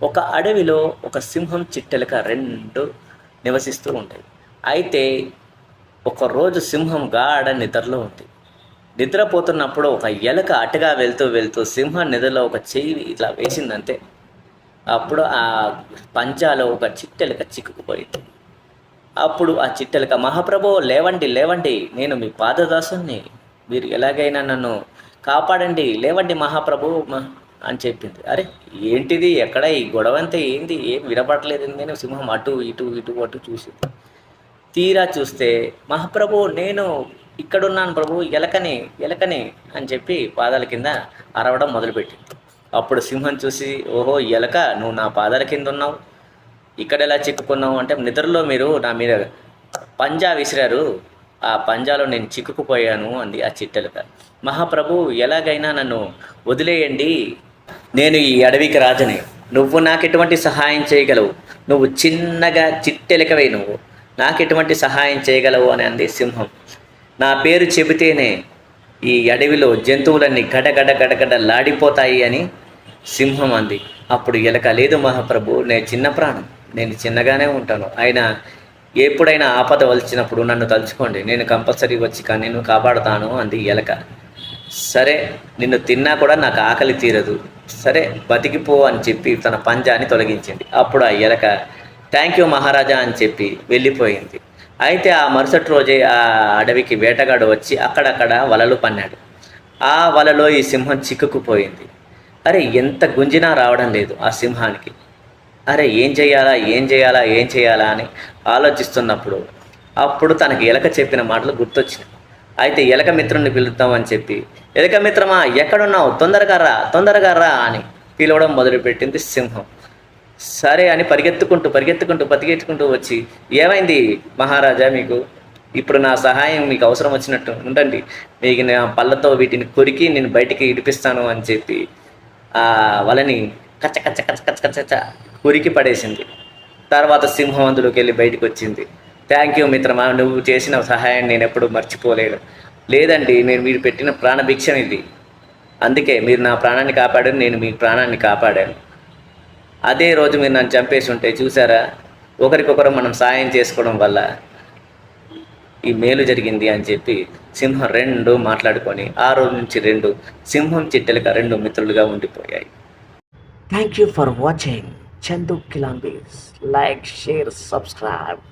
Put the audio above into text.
ఒక అడవిలో ఒక సింహం చిట్టెలక రెండు నివసిస్తూ ఉంటాయి. అయితే ఒకరోజు సింహం గాఢ నిద్రలో ఉంది. నిద్రపోతున్నప్పుడు ఒక ఎలక అటుగా వెళ్తూ వెళ్తూ సింహం నిద్రలో ఒక చెయ్యి ఇట్లా వేసిందంతే. అప్పుడు ఆ పంజాలో ఒక చిట్టెలక చిక్కుకుపోయింది. అప్పుడు ఆ చిట్టెలక, మహాప్రభు లేవండి లేవండి, నేను మీ పాదదాసుని, మీరు ఎలాగైనా నన్ను కాపాడండి, లేవండి మహాప్రభు అని చెప్పింది. అరే ఏంటిది, ఎక్కడ ఈ గొడవ అంతా ఏంది, ఏం వినపడలేదు. నేను సింహం అటు ఇటు ఇటు అటు చూసింది. తీరా చూస్తే, మహాప్రభు నేను ఇక్కడున్నాను ప్రభు, ఎలకని ఎలకని అని చెప్పి పాదాల కింద అరవడం మొదలుపెట్టింది. అప్పుడు సింహం చూసి, ఓహో ఎలక, నువ్వు నా పాదాల కింద ఉన్నావు, ఇక్కడ ఎలా చిక్కుకున్నావు అంటే, నిద్రలో మీరు నా మీద పంజా విసిరారు, ఆ పంజాలో నేను చిక్కుకుపోయాను అంది ఆ చిట్టెలక. మహాప్రభు ఎలాగైనా నన్ను వదిలేయండి, నేను ఈ అడవికి రాజుని, నువ్వు నాకు ఎటువంటి సహాయం చేయగలవు, నువ్వు చిన్నగా చిట్టెలకవే, నువ్వు నాకు ఎటువంటి సహాయం చేయగలవు అని అంది సింహం. నా పేరు చెబితేనే ఈ అడవిలో జంతువులన్నీ గడగడ గడగడ లాడిపోతాయి అని సింహం అంది. అప్పుడు ఎలక, లేదు మహాప్రభు, నేను చిన్న ప్రాణం, నేను చిన్నగానే ఉంటాను, అయినా ఎప్పుడైనా ఆపద వచ్చినప్పుడు నన్ను తలుచుకోండి, నేను కంపల్సరీ వచ్చి నిన్ను కాపాడుతాను అంది ఎలక. సరే, నిన్ను తిన్నా కూడా నాకు ఆకలి తీరదు, సరే బతికిపో అని చెప్పి తన పంజాని తొలగించింది. అప్పుడు ఆ ఎలక థ్యాంక్ యూ మహారాజా అని చెప్పి వెళ్ళిపోయింది. అయితే ఆ మరుసటి రోజే ఆ అడవికి వేటగాడు వచ్చి అక్కడక్కడ వలలు పన్నాడు. ఆ వలలో ఈ సింహం చిక్కుకుపోయింది. అరే ఎంత గుంజినా రావడం లేదు ఆ సింహానికి. అరే ఏం చేయాలా ఏం చేయాలా ఏం చేయాలా అని ఆలోచిస్తున్నప్పుడు అప్పుడు తనకి ఎలక చెప్పిన మాటలు గుర్తొచ్చినాయి. అయితే ఎలక మిత్రుడిని పిలుద్దామని చెప్పి, ఎలక మిత్రమా ఎక్కడున్నావు, తొందరగా రా అని పిలవడం మొదలుపెట్టింది సింహం. సరే అని పరిగెత్తుకుంటూ వచ్చి, ఏమైంది మహారాజా మీకు, ఇప్పుడు నా సహాయం మీకు అవసరం వచ్చినట్టు ఉండండి, మీకు నా పళ్ళతో వీటిని కొరికి నేను బయటికి ఇడిపిస్తాను అని చెప్పి ఆ వలని కచ్చ కచ్చ కచ్చ కచ్చ కచ్చ కొరికి పడేసింది. తర్వాత సింహం అందులోకి వెళ్ళి బయటకు వచ్చింది. థ్యాంక్ యూ మిత్రమా, నువ్వు చేసిన సహాయం నేను ఎప్పుడు మర్చిపోలేను. లేదండి, నేను మీరు పెట్టిన ప్రాణభిక్షం ఇది, అందుకే మీరు నా ప్రాణాన్ని కాపాడారు, నేను మీ ప్రాణాన్ని కాపాడాను. అదే రోజు మీరు నన్ను చంపేసి ఉంటే చూసారా, ఒకరికొకరు మనం సాయం చేసుకోవడం వల్ల ఈ మేలు జరిగింది అని చెప్పి సింహం రెండు మాట్లాడుకొని ఆ రోజు నుంచి రెండు సింహం చిట్టెలక రెండు మిత్రులుగా ఉండిపోయాయి. Thank you for watching Chandu Kilambis. Like, share, subscribe.